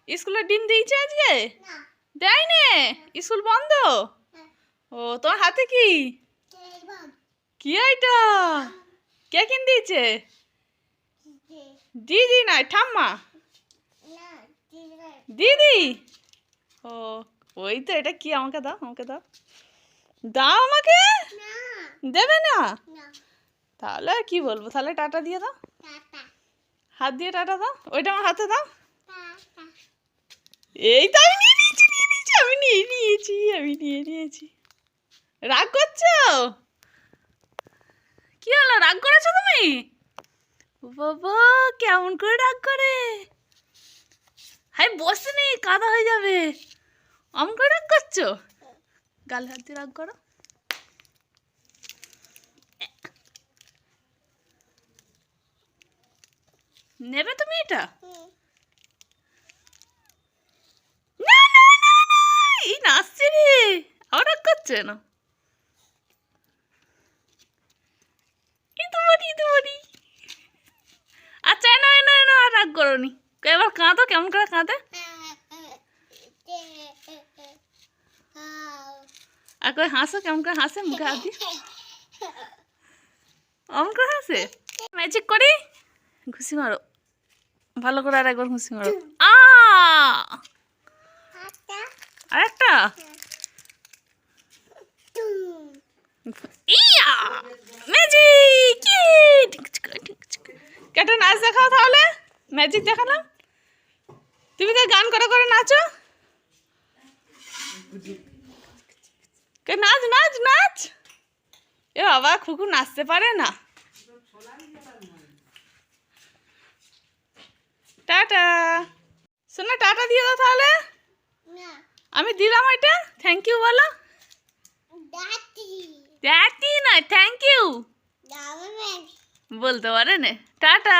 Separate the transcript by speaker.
Speaker 1: স্কুলে ডিম দিয়েছে আজকে? দেয় নে, স্কুল বন্ধ। ও তোমার হাতে কি? কি এটা? কে কিন দিয়েছে? দিদি নাই, ঠাম্মা? দিদি? ও ওই তো, এটা কি? আমাকে দাও, আমাকে দাও, দাও আমাকে। দেবে না? তাহলে আর কি বলবো, তাহলে টাটা দিয়ে দাও, হাত দিয়ে টাটা দাও, ওইটা আমার হাতে দাও। এই তো আমি নিয়ে নিয়েছি, আমি নিয়ে নিয়েছি। রাগ করছো? কি হলো, রাগ করেছো তুমি? বাবা, কেমন করে রাগ করে! হাই বসে নি, কাদা হয়ে যাবে। অমন করে রাগ করছো? গালে হাত দিয়ে রাগ করো। নেবে তুমি এটা? না না না না, এই নাচছে রে, আবার রাগ করছে না। আচ্ছা এনো এনো এনো, আর রাগ করোনি। এবার কাঁদো, কেমন করে কাঁদে? আর কই হাসো, কেমন করে হাসে, মুখে হাত দিয়ে অমন করে হাসে। ম্যাজিক করি, ঘুষি মারো ভালো করে, আর একবার ঘুষি মারো। আর একটা ইয়া ম্যাজিক। কেটে নাচ দেখাও তাহলে, ম্যাজিক দেখালাম, তুমি তো গান করে করে নাচো। নাচ নাচ নাচ। এ বাবা, খুকু নাচতে পারে না। টাটা শোনা, টাটা দিয়ে দাও তাহলে। আমি দিলাম এটা, থ্যাংক ইউ বলো। দ্যাটি না, থ্যাংক ইউ বলতে পারে না। টাটা।